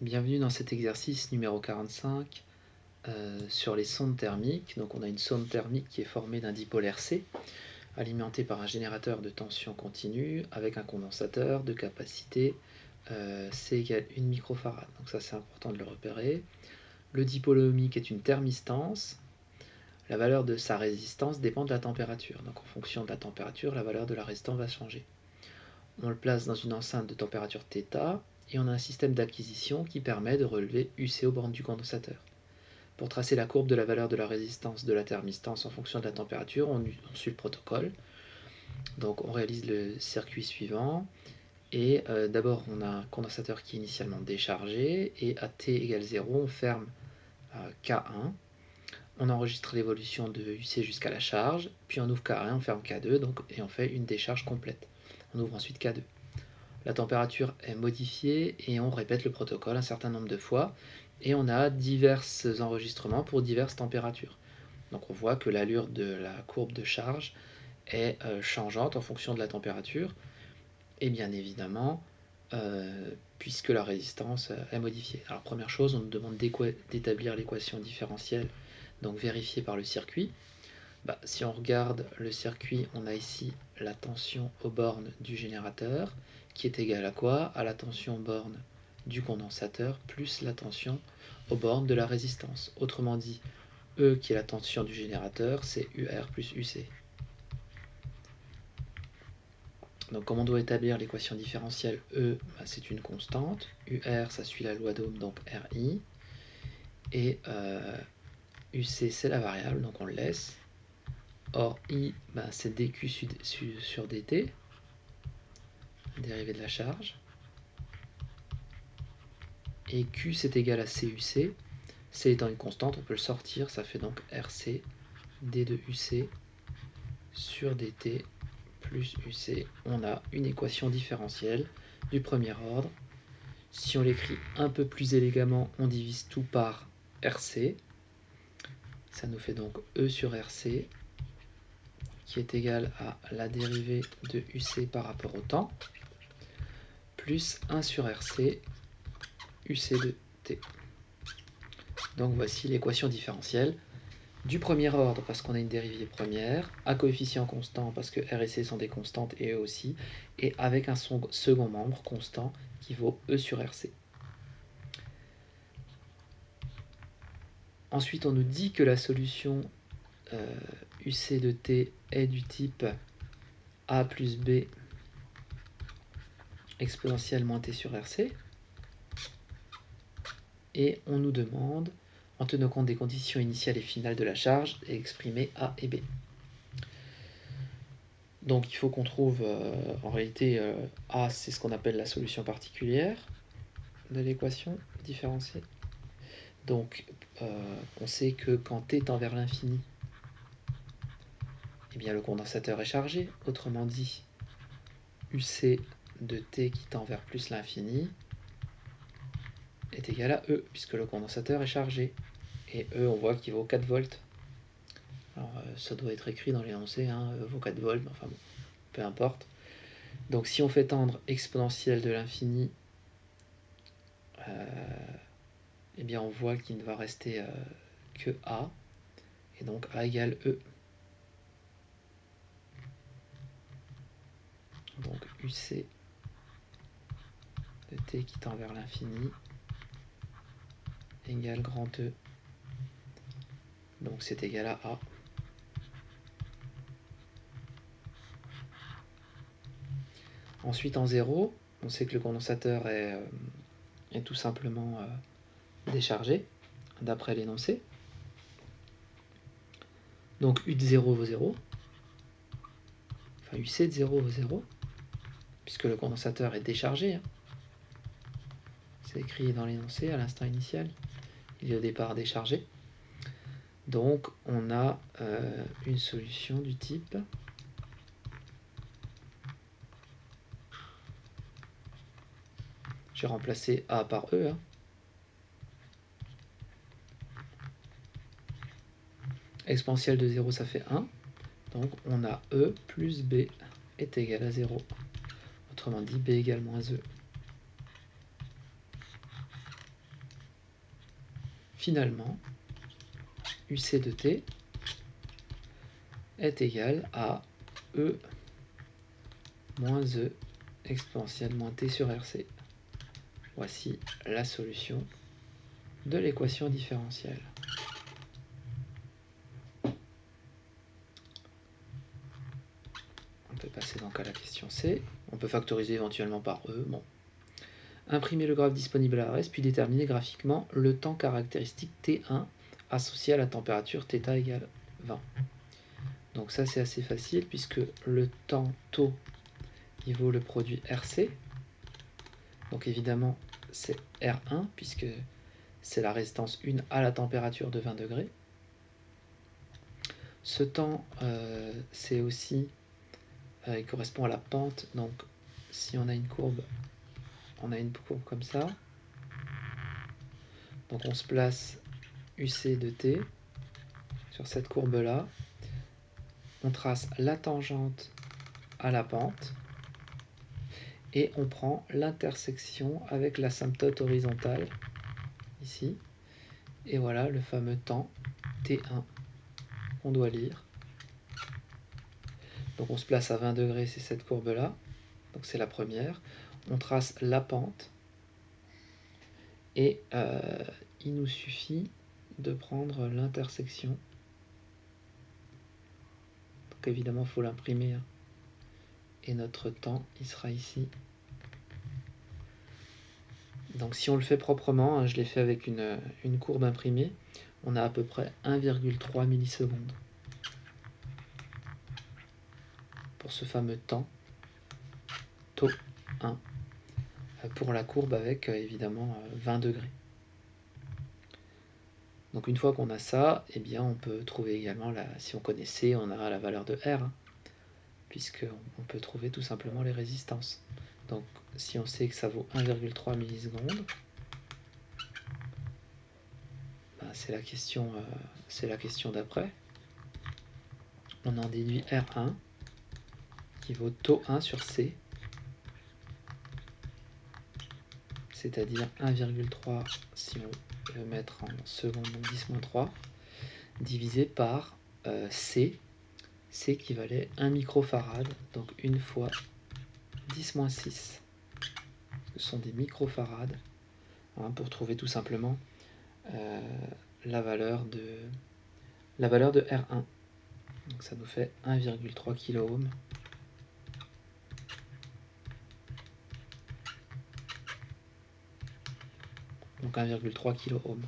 Bienvenue dans cet exercice numéro 45 sur les sondes thermiques. Donc on a une sonde thermique qui est formée d'un dipôle RC alimenté par un générateur de tension continue avec un condensateur de capacité C égale 1 microfarad. Donc ça c'est important de le repérer. Le dipôle ohmique est une thermistance. La valeur de sa résistance dépend de la température. Donc en fonction de la température, la valeur de la résistance va changer. On le place dans une enceinte de température θ et on a un système d'acquisition qui permet de relever UC aux bornes du condensateur. Pour tracer la courbe de la valeur de la résistance de la thermistance en fonction de la température, on suit le protocole. Donc on réalise le circuit suivant et d'abord on a un condensateur qui est initialement déchargé et à T égale 0 on ferme K1. On enregistre l'évolution de UC jusqu'à la charge, puis on ouvre K1, on ferme K2 et on fait une décharge complète. On ouvre ensuite K2. La température est modifiée et on répète le protocole un certain nombre de fois et on a divers enregistrements pour diverses températures. Donc on voit que l'allure de la courbe de charge est changeante en fonction de la température et bien évidemment puisque la résistance est modifiée. Alors première chose, on nous demande d'établir l'équation différentielle, donc vérifiée par le circuit. Si on regarde le circuit, on a ici la tension aux bornes du générateur qui est égale à quoi? À la tension aux bornes du condensateur plus la tension aux bornes de la résistance. Autrement dit, E qui est la tension du générateur, c'est UR plus UC. Donc comme on doit établir l'équation différentielle, E c'est une constante, UR ça suit la loi d'Ohm, donc RI, et UC c'est la variable, donc on le laisse. Or I c'est dQ sur dt, dérivée de la charge, et Q c'est égal à CUC, C étant une constante, on peut le sortir, ça fait donc RC d de UC sur dt plus UC. On a une équation différentielle du premier ordre. Si on l'écrit un peu plus élégamment, on divise tout par RC, ça nous fait donc E sur RC qui est égal à la dérivée de UC par rapport au temps, plus 1 sur RC UC de t. Donc voici l'équation différentielle du premier ordre parce qu'on a une dérivée première, à coefficient constant parce que R et C sont des constantes et E aussi, et avec un second membre constant qui vaut E sur RC. Ensuite, on nous dit que la solution UC de t est du type A plus B exponentielle moins t sur RC. Et on nous demande, en tenant compte des conditions initiales et finales de la charge, d'exprimer A et B. Donc il faut qu'on trouve, en réalité, A c'est ce qu'on appelle la solution particulière de l'équation différentielle. Donc on sait que quand t tend vers l'infini, eh bien le condensateur est chargé, autrement dit UC de t qui tend vers plus l'infini est égal à E, puisque le condensateur est chargé. Et E, on voit qu'il vaut 4 volts. Alors ça doit être écrit dans l'énoncé, E vaut 4 volts, enfin bon, peu importe. Donc si on fait tendre exponentielle de l'infini, eh bien on voit qu'il ne va rester que A, et donc A égale E. Donc UC de t qui tend vers l'infini égale grand E. Donc c'est égal à A. Ensuite en 0, on sait que le condensateur est tout simplement déchargé, d'après l'énoncé. Donc U de 0 vaut 0. Enfin UC de 0 vaut 0, puisque le condensateur est déchargé. C'est écrit dans l'énoncé à l'instant initial. Il est au départ déchargé. Donc on a une solution du type j'ai remplacé A par E. Exponentielle de 0 ça fait 1. Donc on a E plus B est égal à 0. Autrement dit B égale moins E. finalement, UC de T est égal à E moins E exponentielle moins T sur RC. Voici la solution de l'équation différentielle. On peut passer donc à la question C. On peut factoriser éventuellement par E. Bon. Imprimer le graphe disponible à la RES, puis déterminer graphiquement le temps caractéristique T1 associé à la température θ égale 20. Donc ça c'est assez facile puisque le temps tau il vaut le produit RC. Donc évidemment c'est R1 puisque c'est la résistance 1 à la température de 20 degrés. Ce temps c'est aussi il correspond à la pente. Donc si on a une courbe comme ça, donc on se place UC de T sur cette courbe là, on trace la tangente à la pente et on prend l'intersection avec l'asymptote horizontale ici, et voilà le fameux temps T1 qu'on doit lire. Donc on se place à 20 degrés, c'est cette courbe là, donc c'est la première, on trace la pente et il nous suffit de prendre l'intersection. Donc évidemment il faut l'imprimer, hein. Et notre temps il sera ici. Donc si on le fait proprement, hein, je l'ai fait avec une courbe imprimée, on a à peu près 1,3 millisecondes pour ce fameux temps tau 1 pour la courbe avec évidemment 20 degrés. Donc une fois qu'on a ça, eh bien on peut trouver également, si on connaît C, on a la valeur de R, hein, puisqu'on peut trouver tout simplement les résistances. Donc si on sait que ça vaut 1,3 millisecondes, ben, c'est la question d'après. On en déduit R1 qui vaut tau 1 sur C, c'est-à-dire 1,3 si on veut mettre en secondes, donc 10-3, divisé par C qui valait 1 microfarad, donc 1 fois 10-6. Ce sont des microfarads, hein, pour trouver tout simplement la valeur de R1. Donc ça nous fait 1,3 kOhm. Donc 1,3 kOhm.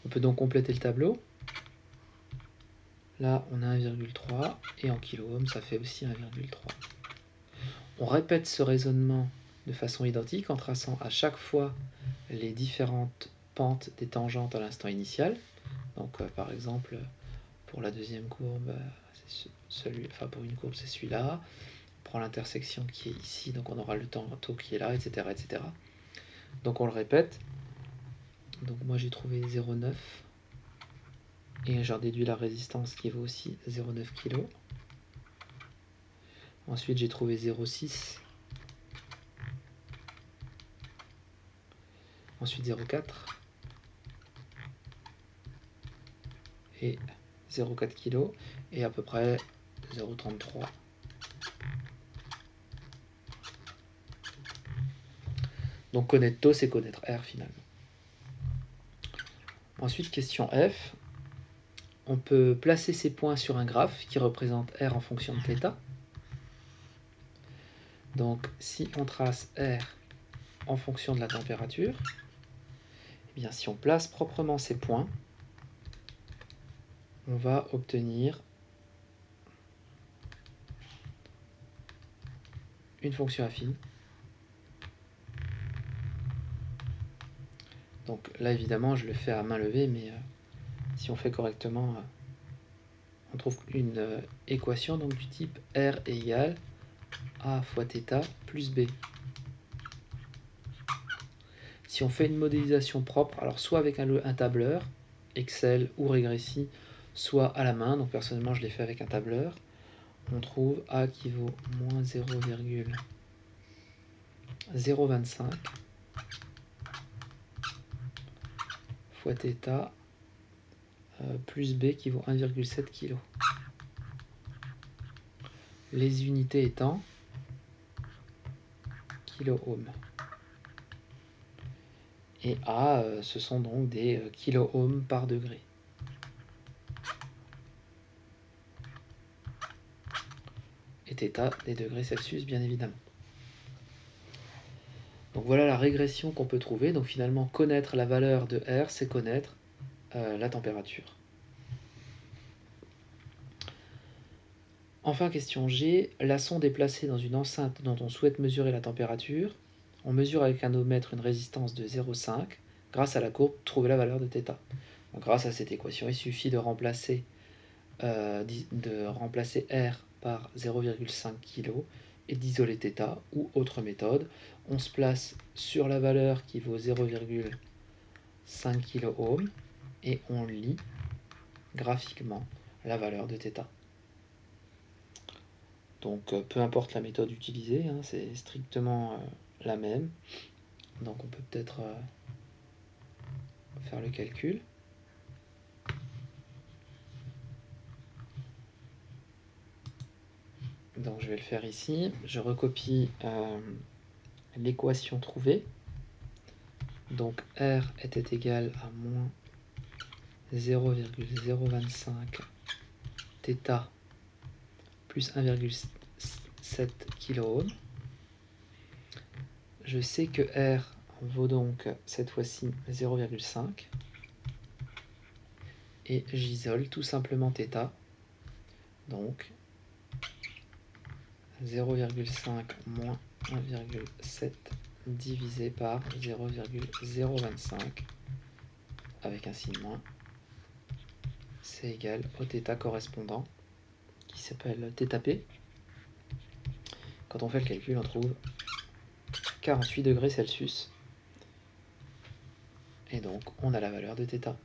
On peut donc compléter le tableau. Là, on a 1,3 et en kOhm, ça fait aussi 1,3. On répète ce raisonnement de façon identique en traçant à chaque fois les différentes pentes des tangentes à l'instant initial. Donc par exemple, pour la deuxième courbe, pour une courbe, c'est celui-là. On prend l'intersection qui est ici, donc on aura le temps tau qui est là, etc., etc. Donc on le répète. Donc moi j'ai trouvé 0,9 et j'en déduis la résistance qui vaut aussi 0,9 kg. Ensuite j'ai trouvé 0,6. Ensuite 0,4 et 0,4 kg et à peu près 0,33. Donc connaître tau, c'est connaître R finalement. Ensuite, question F. On peut placer ces points sur un graphe qui représente R en fonction de θ. Donc si on trace R en fonction de la température, eh bien si on place proprement ces points, on va obtenir une fonction affine. Donc là évidemment je le fais à main levée, mais si on fait correctement, on trouve une équation donc du type R égale A fois θ plus B. Si on fait une modélisation propre, alors soit avec un tableur, Excel ou Regressi, soit à la main, donc personnellement je l'ai fait avec un tableur, on trouve A qui vaut moins 0,025 fois θ plus B qui vaut 1,7 kg. Les unités étant kilo-ohm. Et A, ce sont donc des kilo-ohms par degré. Et θ, des degrés Celsius, bien évidemment. Donc voilà la régression qu'on peut trouver. Donc finalement, connaître la valeur de R, c'est connaître la température. Enfin, question G, la sonde est placée dans une enceinte dont on souhaite mesurer la température. On mesure avec un ohmmètre une résistance de 0,5. Grâce à la courbe, trouver la valeur de θ. Donc, grâce à cette équation, il suffit de remplacer R par 0,5 kg et d'isoler θ, ou autre méthode. On se place sur la valeur qui vaut 0,5 kOhm et on lit graphiquement la valeur de θ. Donc peu importe la méthode utilisée, hein, c'est strictement la même. Donc on peut peut-être faire le calcul. Donc je vais le faire ici. Je recopie l'équation trouvée. Donc R était égal à moins 0,025 θ plus 1,7 kOhm. Je sais que R vaut donc cette fois-ci 0,5 et j'isole tout simplement θ. Donc 0,5 moins 1,7 divisé par 0,025 avec un signe moins, c'est égal au θ correspondant qui s'appelle θp. Quand on fait le calcul, on trouve 48 degrés Celsius et donc on a la valeur de θ.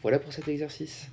Voilà pour cet exercice.